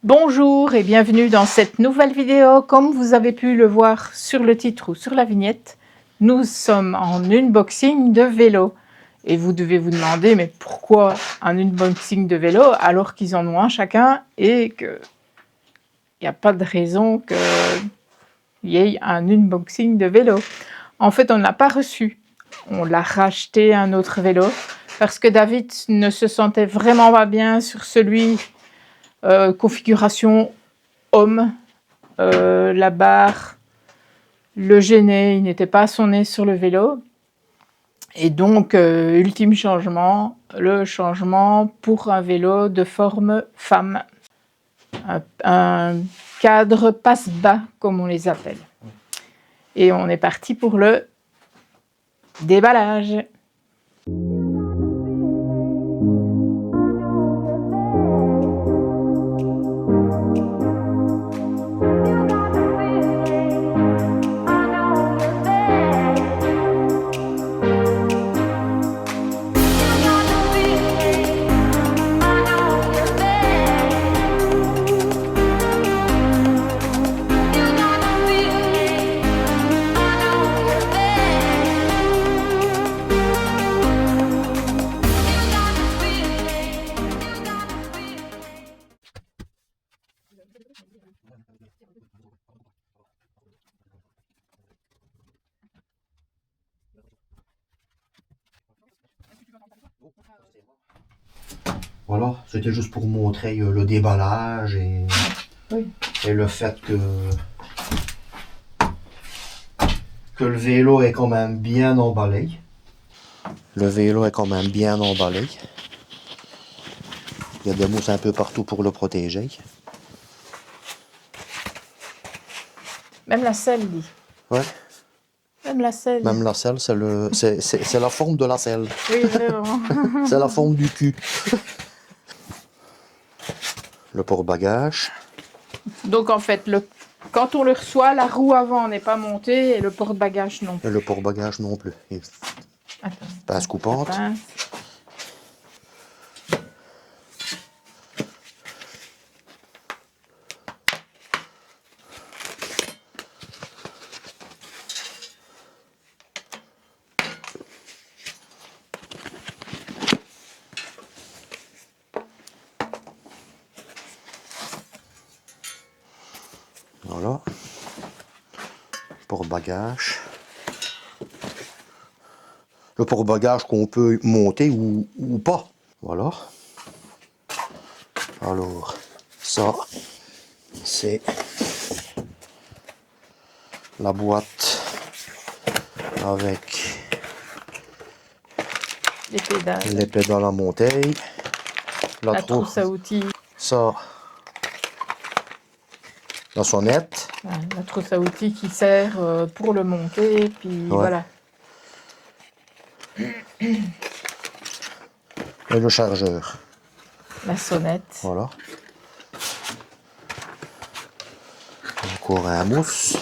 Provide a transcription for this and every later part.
Bonjour et bienvenue dans cette nouvelle vidéo. Comme vous avez pu le voir sur le titre ou sur la vignette, nous sommes en unboxing de vélo. Et vous devez vous demander, mais pourquoi un unboxing de vélo alors qu'ils en ont un chacun et qu'il n'y a pas de raison qu'il y ait un unboxing de vélo. En fait, on ne l'a pas reçu. On l'a racheté un autre vélo parce que David ne se sentait vraiment pas bien sur celui configuration homme. La barre le gênait, il n'était pas à son aise sur le vélo. Et donc, ultime changement, le changement pour un vélo de forme femme. Un cadre passe-bas, comme on les appelle. Et on est parti pour le déballage. Voilà, c'était juste pour montrer le déballage et, oui. Et le fait que le vélo est quand même bien emballé. Le vélo est quand même bien emballé. Il y a des mousses un peu partout pour le protéger. Même la selle, dit. Ouais. Même la selle. Même la selle, c'est la forme de la selle. Oui, vraiment. C'est la forme du cul. Le porte-bagages. Donc en fait, quand on le reçoit, la roue avant n'est pas montée et le porte-bagages non plus. Et le porte-bagages non plus. Attends, Pince coupante. Voilà. Porte-bagages. Le porte-bagages qu'on peut monter ou pas. Voilà. Alors, ça, c'est la boîte avec les pédales à monter. La trousse à outils. Ça, la sonnette. La trousse à outils qui sert pour le monter, puis voilà. Et le chargeur. La sonnette. Voilà. Encore un mousse.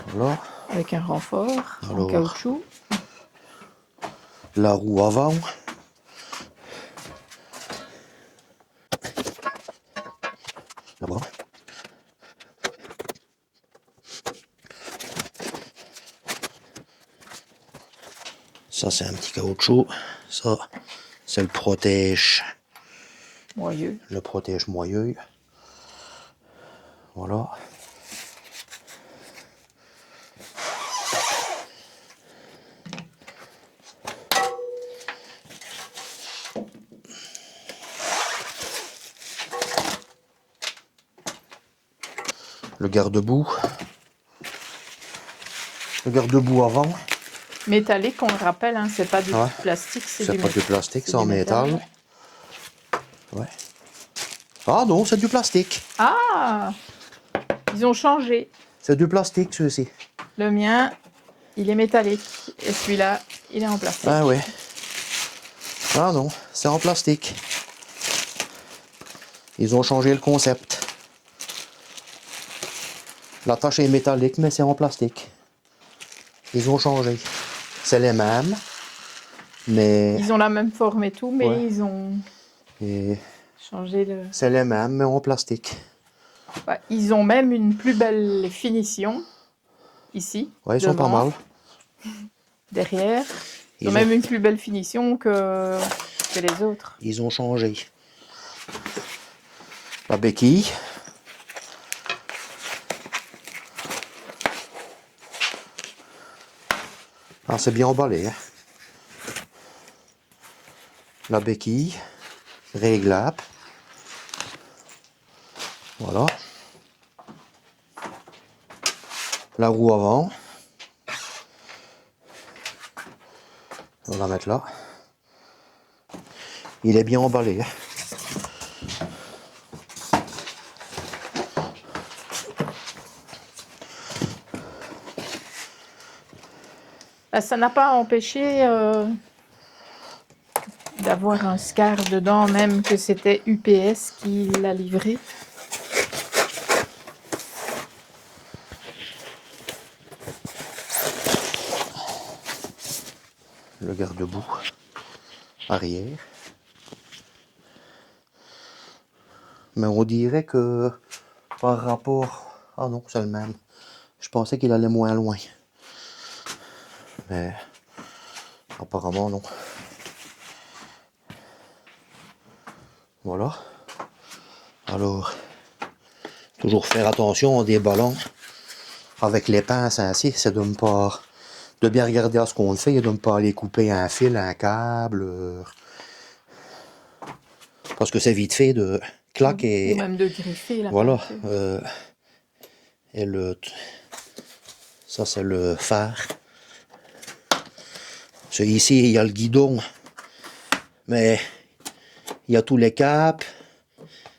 Voilà. Avec un renfort en caoutchouc. La roue avant. Là-bas. Ça, c'est un petit caoutchouc. Ça, c'est le protège moyeu. Le protège moyeu. Voilà. Le garde-boue. Le garde-boue avant. Métallique, on le rappelle, hein, c'est pas du plastique, c'est pas du plastique, c'est en métal. Ouais. Ah non, c'est du plastique. Ah, ils ont changé. C'est du plastique, ceux-ci. Le mien, il est métallique. Et celui-là, il est en plastique. Ah ouais. Ah non, c'est en plastique. Ils ont changé le concept. La tâche est métallique, mais c'est en plastique. Ils ont changé. C'est les mêmes, mais... Ils ont la même forme et tout, mais ils ont changer le... C'est les mêmes, mais en plastique. Ouais, ils ont même une plus belle finition, ici, Ouais, ils sont pas devant, mal. derrière. Ils ont Ils même ont, une plus belle finition que les autres. ils ont changé. La béquille. Ah, c'est bien emballé. Hein. La béquille, réglable. Voilà. La roue avant. On va la mettre là. Il est bien emballé. Hein. Bah, ça n'a pas empêché d'avoir un SCAR dedans, même que c'était UPS qui l'a livré. Le garde-boue arrière. Mais on dirait que par rapport... Ah non, c'est le même. Je pensais qu'il allait moins loin. Mais apparemment non. Voilà. Alors, toujours faire attention en déballant avec les pinces ainsi, c'est de bien regarder à ce qu'on fait et de ne pas aller couper un fil, un câble. Parce que c'est vite fait de clac et... Ou même de griffer la Voilà. peinture. Et ça c'est le phare. Ici il y a le guidon, mais il y a tous les câbles.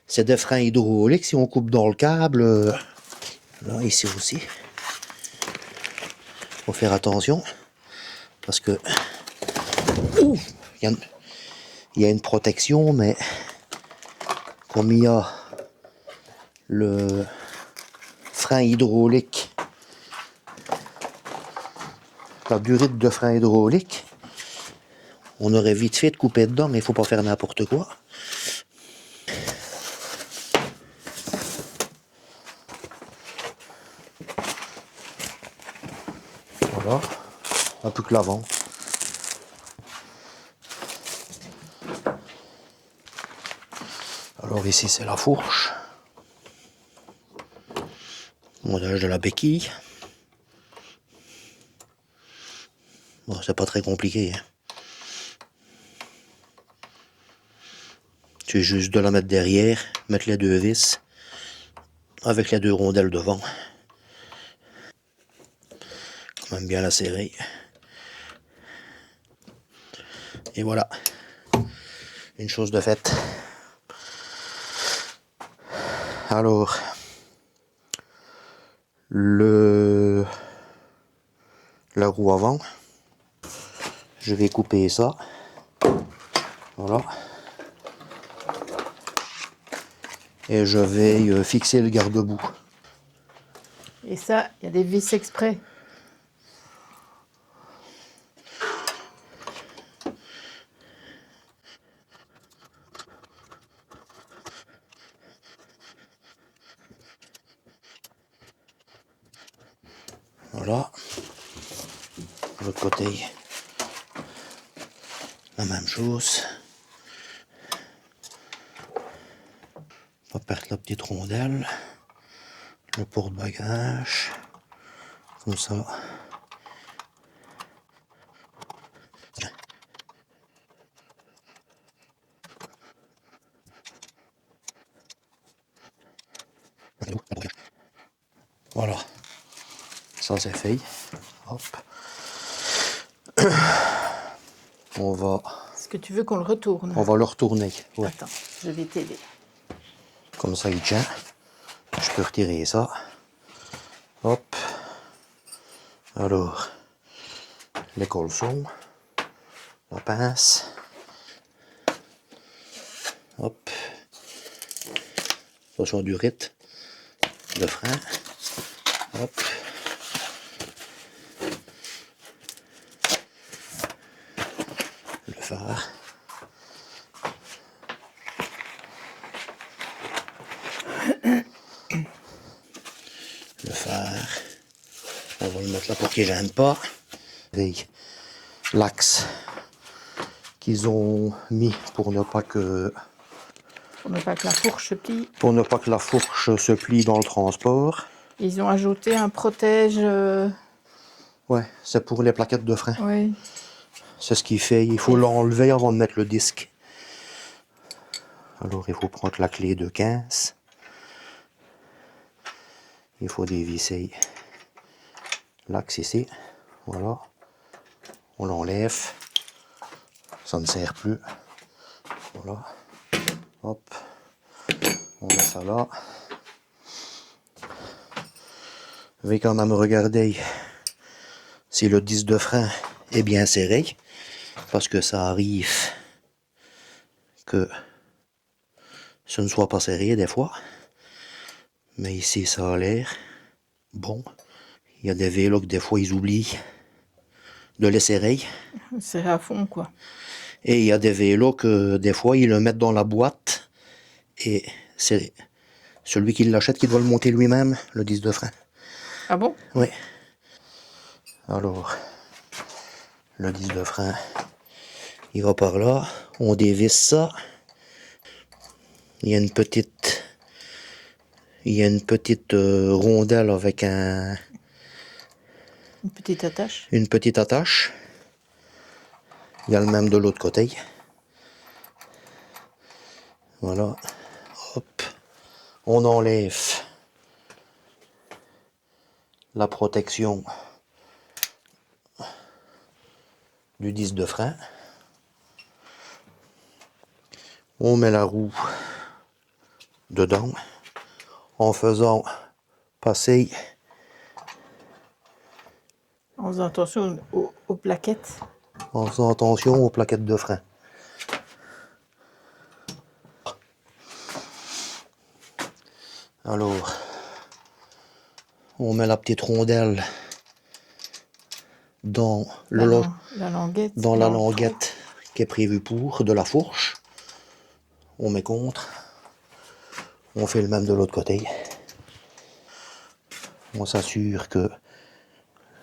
C'est des freins hydrauliques. Si on coupe dans le câble, là ici aussi, faut faire attention parce que il y a une protection, mais comme il y a le frein hydraulique, la durite de frein hydraulique, on aurait vite fait de couper dedans, mais il faut pas faire n'importe quoi. Voilà, un peu que l'avant. Alors ici c'est la fourche, montage de la béquille. Bon, c'est pas très compliqué. Hein. C'est juste de la mettre derrière, mettre les deux vis avec les deux rondelles devant. Quand même bien la serrer. Et voilà, une chose de faite. Alors, la roue avant, je vais couper ça. Voilà. Et je vais fixer le garde-boue. Et ça, il y a des vis exprès. Voilà. De l'autre côté, la même chose. Pas perdre la petite rondelle. Le porte-bagages. Comme ça. Voilà. Ça c'est fait. Hop. On va Est-ce que tu veux qu'on le retourne? le retourner. Ouais. Attends, je vais t'aider. Comme ça il tient. Je peux retirer ça. Hop. Alors, les colsons. La pince. Hop. Attention du rythme. Le frein. Hop. Le phare. va le mettre là pour qu'il ne gêne pas. Et l'axe qu'ils ont mis pour ne pas que... Pour ne pas que la fourche se plie. Pour ne pas que la fourche se plie dans le transport. Ils ont ajouté un protège... Ouais, c'est pour les plaquettes de frein. Oui. C'est ce qu'il fait. Il faut l'enlever avant de mettre le disque. Alors, il faut prendre la clé de 15. Il faut dévisser l'axe ici. Voilà. On l'enlève. Ça ne sert plus. Voilà. Hop. On met ça là. Je vais quand même regarder si le disque de frein est bien serré. Parce que ça arrive que ce ne soit pas serré des fois. Mais ici, ça a l'air bon. Il y a des vélos que des fois, ils oublient de les serrer. Serré à fond, quoi. Et il y a des vélos que des fois, ils le mettent dans la boîte. Et c'est celui qui l'achète qui doit le monter lui-même, le disque de frein. Ah bon? Oui. Alors, le disque de frein, il va par là. On dévisse ça. Il y a une petite... rondelle avec Une petite attache. une petite attache. Il y a le même de l'autre côté. Voilà. Hop. On enlève la protection du disque de frein. On met la roue dedans en faisant passer, En faisant attention aux plaquettes. en faisant attention aux plaquettes de frein. Alors, on met la petite rondelle dans La le languette. dans la le languette qui est prévue pour de la fourche. On met contre. On fait le même de l'autre côté. On s'assure que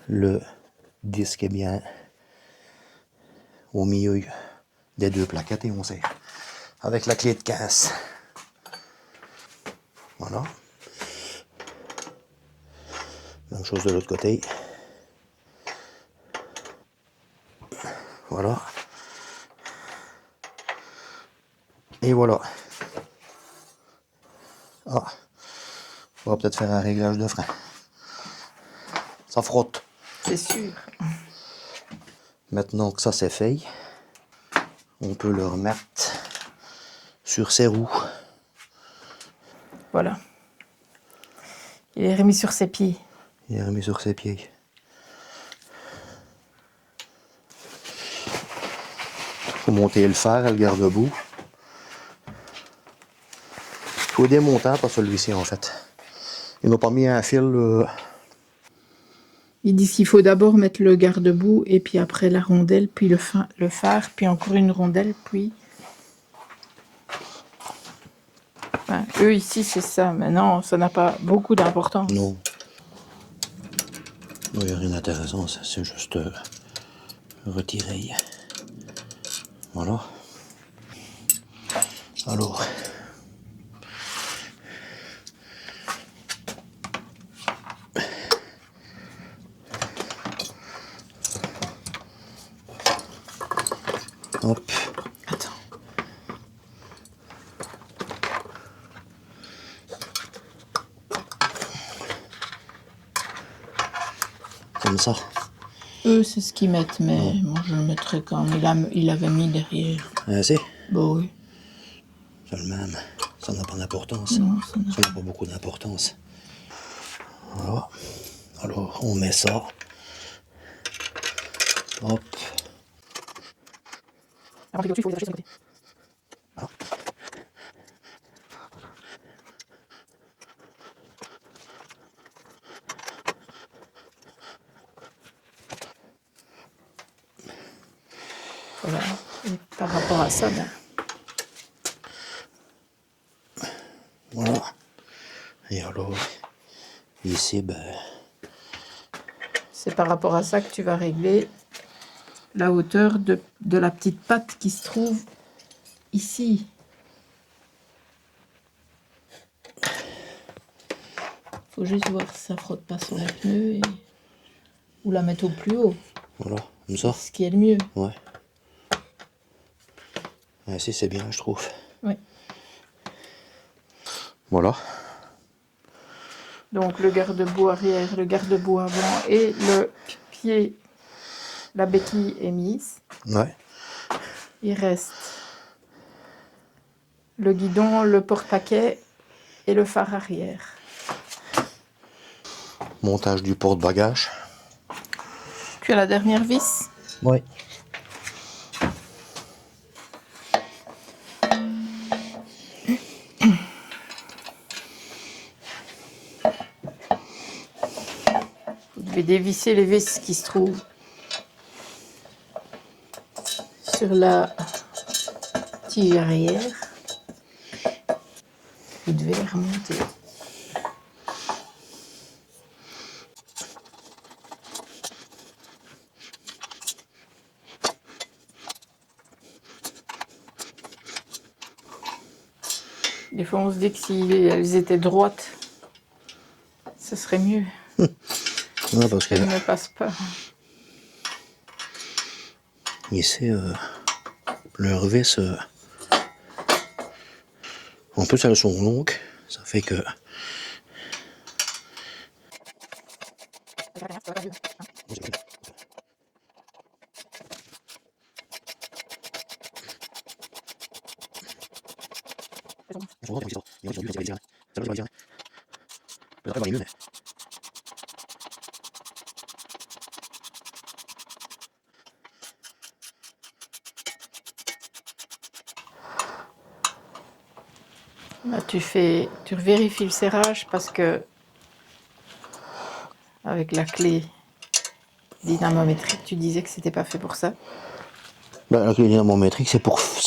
le disque est bien au milieu des deux plaquettes et on serre avec la clé de 15. Voilà. Même chose de l'autre côté. Voilà. Et voilà. Ah. On va peut-être faire un réglage de frein. Ça frotte. C'est sûr. Maintenant que ça c'est fait, on peut le remettre sur ses roues. Voilà. Il est remis sur ses pieds. Il est remis sur ses pieds. Faut monter le fer et le garde-boue. Tout est démontable par celui-ci en fait. Ils n'ont pas mis un fil. Ils disent qu'il faut d'abord mettre le garde-boue et puis après la rondelle, puis le phare, puis encore une rondelle, puis... Enfin, eux ici c'est ça, mais non, ça n'a pas beaucoup d'importance. Non. Il n'y a rien d'intéressant, c'est juste retirer. Voilà. Alors. Hop. Attends. Comme ça. Eux, c'est ce qu'ils mettent, mais moi je le mettrais quand il avait mis derrière. Assez. Bon, oui. C'est le même. Ça n'a pas d'importance. Non, ça n'a pas beaucoup d'importance. Voilà. Alors, on met ça. Hop. Alors, il faut les attacher sur le côté. Ah. Voilà. Et par rapport à ça, ben, Voilà. Et alors, ici, ben, C'est par rapport à ça que tu vas régler la hauteur de la petite patte qui se trouve ici. Faut juste voir si ça frotte pas sur les pneus ou la mettre au plus haut. Voilà, comme ça. Ce qui est le mieux. Ouais. Ainsi, c'est bien, je trouve. Oui. Voilà. Donc le garde-boue arrière, le garde-boue avant et le pied, la béquille est mise. Ouais. Il reste le guidon, le porte-paquet et le phare arrière. Montage du porte-bagages. Tu as la dernière vis? Oui. Vous devez dévisser les vis qui se trouvent sur la tige arrière. Vous devez les remonter. Des fois, on se dit que si elles étaient droites, ce serait mieux. Ouais, parce que Elles ne passent pas. ici, leurs vis, en plus elles sont longues, ça fait que... Là, tu vérifies le serrage parce que avec la clé dynamométrique, tu disais que c'était pas fait pour ça. Ben, la clé dynamométrique, c'est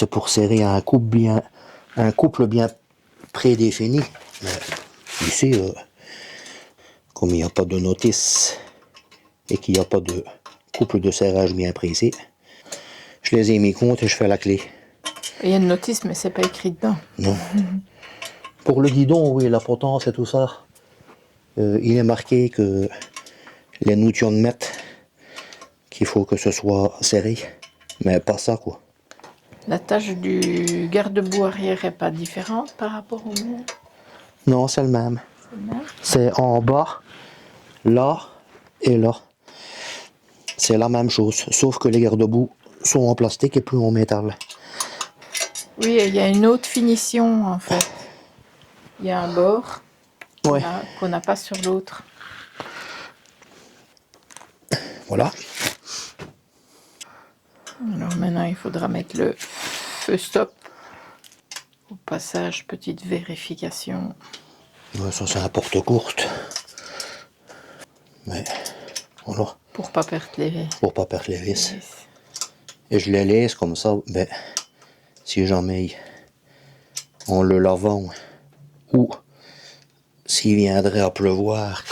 pour serrer un couple bien prédéfini. Mais ici, comme il n'y a pas de notice et qu'il n'y a pas de couple de serrage bien précis, je les ai mis compte et je fais la clé. Il y a une notice, mais c'est pas écrit dedans. Non. Pour le guidon, oui, la potence et tout ça, il est marqué que les newton-mètres, qu'il faut que ce soit serré, mais pas ça, quoi. La tâche du garde-boue arrière est pas différente par rapport au mur. Non, c'est le même. C'est le même. C'est en bas, là et là. C'est la même chose, sauf que les garde-boue sont en plastique et plus en métal. Oui, il y a une autre finition en fait. Il y a un bord Ouais. qu'on n'a pas sur l'autre. Voilà. Alors maintenant, il faudra mettre le feu stop. Au passage, petite vérification. Ouais, ça, c'est un porte-courte. Mais voilà, Pour pas perdre les pour pas perdre les vis. vis. Et je les laisse comme ça, ben, si jamais en le lavant ou s'il viendrait à pleuvoir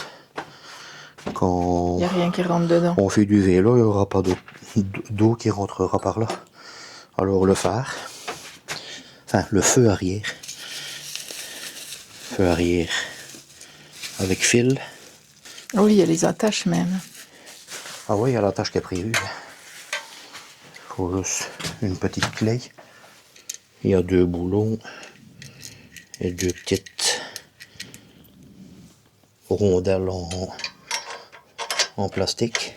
quand Il n'y a rien qui rentre dedans. on fait du vélo, il n'y aura pas d'eau qui rentrera par là. Alors le phare, enfin le feu arrière avec fil. Oui, il y a les attaches même. Ah oui, il y a la tâche qui est prévue. Il faut juste une petite clé. Il y a 2 boulons et 2 petites rondelles en plastique,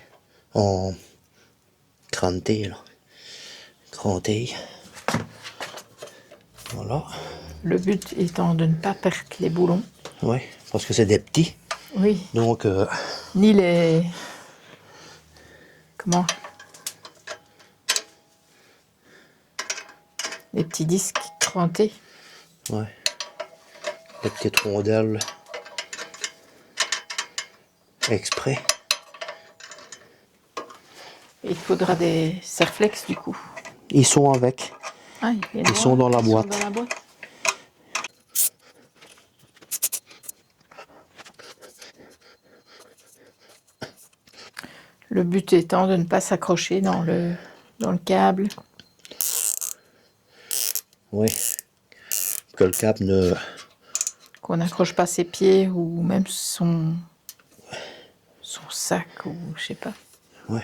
en cranté, là. Cranté. Voilà. Le but étant de ne pas perdre les boulons. Oui, parce que c'est des petits. Oui. Donc, Ni les... Comment? Les petits disques crantés. ouais. Les petites rondelles exprès. Il faudra des serflex du coup. Ils sont avec. Ah, Ils sont dans la boîte. Dans la boîte. Le but étant de ne pas s'accrocher dans le câble. Oui. Que le câble ne... Qu'on n'accroche pas ses pieds ou même son sac ou je sais pas. Oui.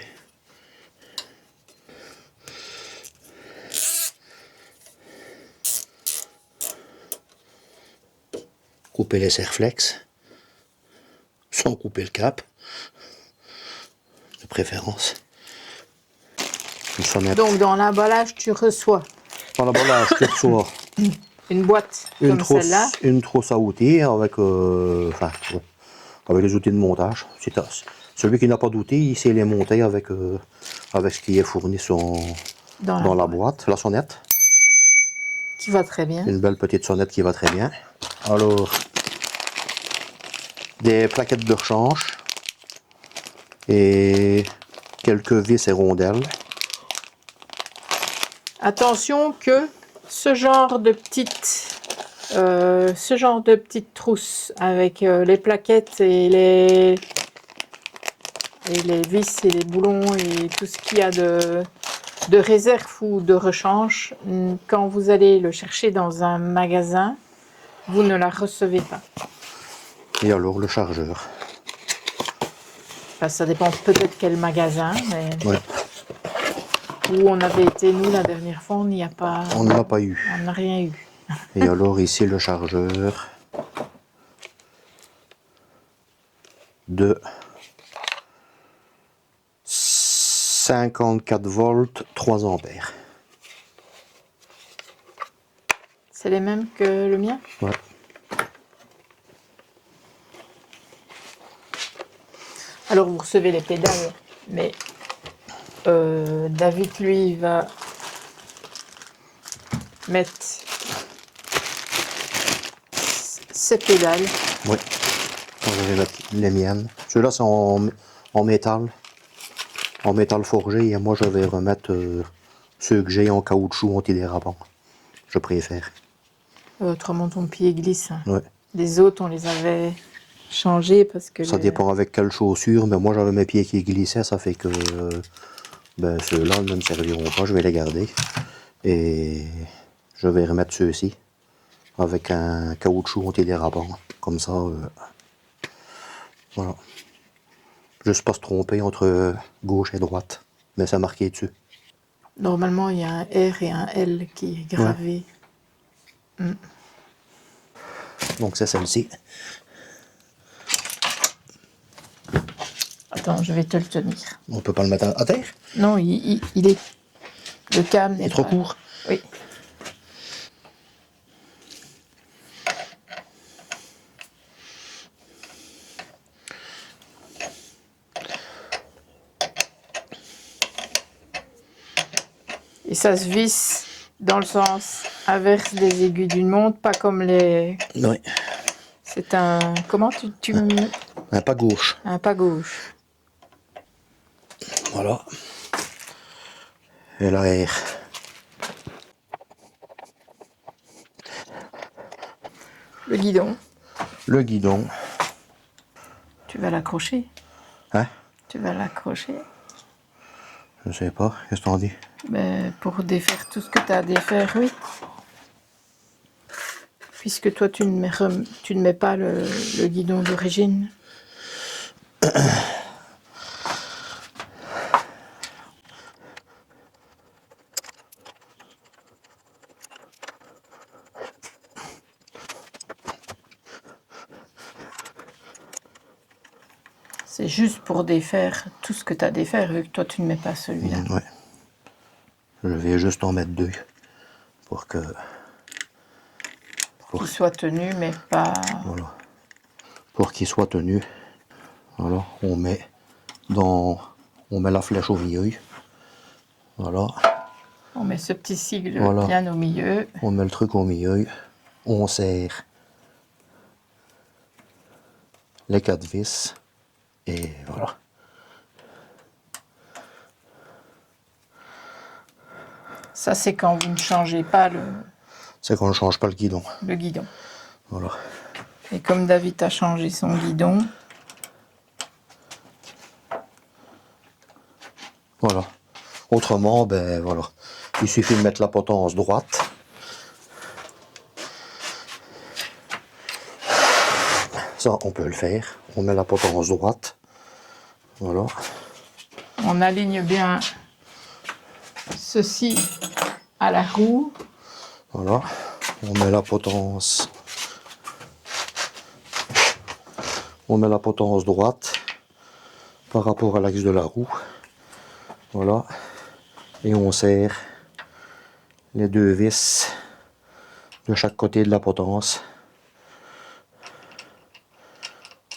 Couper les serflex. Sans couper le cap. De préférence. Une sonnette. Donc dans l'emballage, tu reçois Dans l'emballage, tu reçois une boîte comme celle-là. une trousse à outils avec, enfin, ouais, avec les outils de montage. Celui qui n'a pas d'outils, il sait les monter avec, avec ce qui est fourni dans la boîte. La sonnette. Qui va très bien. Une belle petite sonnette qui va très bien. Alors, des plaquettes de rechange et quelques vis et rondelles. Attention que ce genre de petite trousse avec les plaquettes et les vis et les boulons et tout ce qu'il y a de réserve ou de rechange, quand vous allez le chercher dans un magasin, vous ne la recevez pas. Et alors le chargeur. Enfin, ça dépend peut-être quel magasin, mais Ouais. où on avait été nous la dernière fois, on n'y a pas. On n'a pas eu. On n'a rien eu. Et alors ici le chargeur de 54 volts, 3 ampères. C'est les mêmes que le mien? Ouais. Alors vous recevez les pédales, mais David lui va mettre ses pédales. Oui. Je vais mettre les miennes. Ceux-là sont en métal. En métal forgé. Et moi je vais remettre ceux que j'ai en caoutchouc antidérapant. Je préfère. Autrement ton pied glisse. Ouais. Les autres on les avait changés parce que... Ça dépend avec quelle chaussure. Mais moi j'avais mes pieds qui glissaient. Ça fait que ben, ceux-là ne me serviront pas. Je vais les garder. Et je vais remettre ceux-ci. Avec un caoutchouc antidérapant. Comme ça. Voilà. Juste pas se tromper entre gauche et droite. Mais c'est marqué dessus. Normalement, il y a un R et un L qui est gravé. Ouais. Donc c'est celle-ci. Attends, je vais te le tenir. On peut pas le mettre à terre? Non, il est... Le câble Il est trop court? Oui. Et ça se visse dans le sens inverse des aiguilles d'une montre, pas comme les... Oui. C'est un... Comment tu... Un pas gauche. Un pas gauche. Voilà. Et l'arrière. Le guidon. Le guidon. Tu vas l'accrocher. Hein? Tu vas l'accrocher. Je sais pas. Qu'est-ce que t'en dis? Ben, pour défaire tout ce que tu as à défaire, oui. Puisque toi, tu ne mets pas le guidon d'origine. C'est juste pour défaire tout ce que tu as à défaire, vu que toi, tu ne mets pas celui-là. Ouais. Je vais juste en mettre deux. Pour que... Qu'il soit tenu, mais pas... Voilà. Pour qu'il soit tenu. Voilà. On met la flèche au milieu. Voilà. On met ce petit sigle Voilà. bien au milieu. On met le truc au milieu. On serre les 4 vis. Et voilà. Ça, c'est quand vous ne changez pas C'est qu'on ne change pas le guidon. le guidon. Voilà. Et comme David a changé son guidon, Autrement, ben voilà, il suffit de mettre la potence droite. Ça, on peut le faire. On met la potence droite. Voilà. On aligne bien ceci à la roue. Voilà. On met la potence. On met la potence droite par rapport à l'axe de la roue. Voilà. Et on serre les deux vis de chaque côté de la potence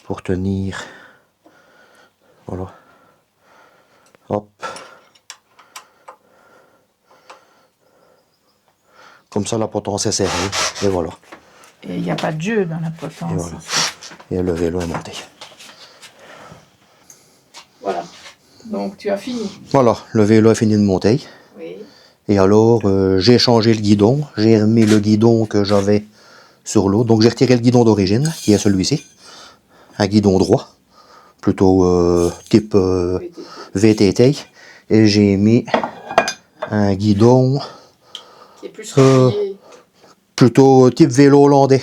pour tenir. Voilà. Hop. Comme ça, la potence est serrée. Et voilà. Et il n'y a pas de jeu dans la potence. Et voilà. Et le vélo est monté. Voilà. Donc tu as fini. Voilà, le vélo a fini de monter. Oui. Et alors, j'ai changé le guidon. J'ai remis le guidon que j'avais sur l'eau. Donc j'ai retiré le guidon d'origine, qui est celui-ci. Un guidon droit. Plutôt type VTT. Et j'ai mis un guidon Qui est plus replié. plutôt type vélo hollandais.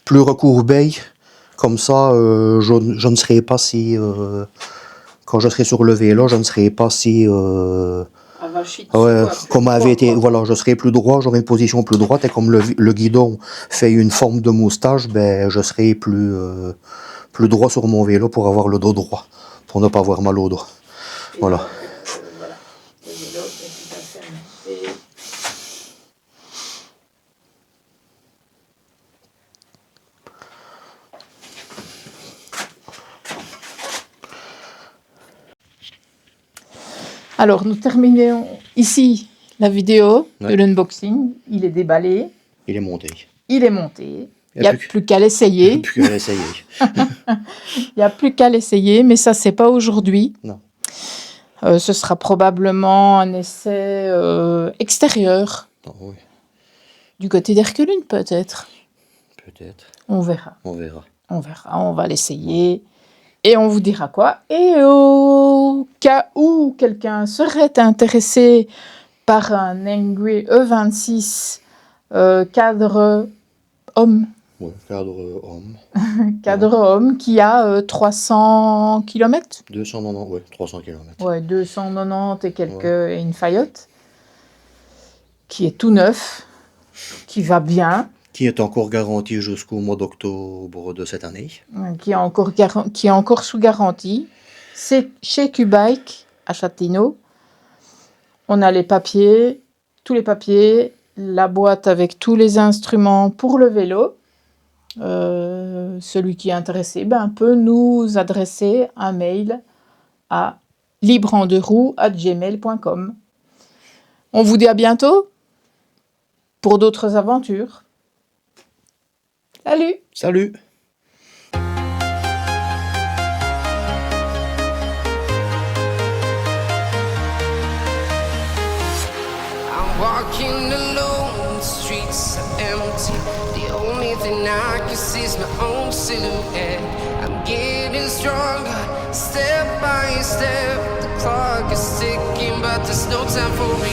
Plus recourbé. Comme ça, je ne serai pas si... quand je serai sur le vélo, je ne serai pas si... comme avait été, voilà, je serai plus droit, j'aurai une position plus droite, et comme le guidon fait une forme de moustache, ben, je serai plus droit sur mon vélo pour avoir le dos droit, pour ne pas avoir mal au dos. Voilà. Voilà. Le vélo est tout à fait monté. Alors, nous terminons ici la vidéo de l'unboxing. Il est déballé. Il est monté. Il est monté. Il n'y a plus qu'à Il n'y a l'essayer. plus qu'à essayer. Il n'y a plus qu'à l'essayer, mais ça, c'est pas aujourd'hui. Non. Ce sera probablement un essai extérieur. Oh, oui. Du côté d'Herculine, peut-être. Peut-être. On verra. On verra. On verra. On va l'essayer. Et on vous dira quoi. Et au cas où quelqu'un serait intéressé par un Engwe E26 cadre homme. Ouais, cadre homme. Cadre homme qui a 300 km. 290, ouais, 300 km. Ouais, 290 et quelques et une faillotte. Qui est tout neuf. Qui va bien. Qui est encore garanti jusqu'au mois d'octobre de cette année. Qui est encore sous garantie. C'est chez Q-Bike à Châtellerault. On a les papiers, tous les papiers, la boîte avec tous les instruments pour le vélo. Celui qui est intéressé peut nous adresser un mail à libreendeuroue@gmail.com. On vous dit à bientôt pour d'autres aventures. Salut! Salut! Walking alone, the streets are empty. The only thing I can see is my own silhouette. I'm getting stronger, step by step. The clock is ticking, but there's no time for me.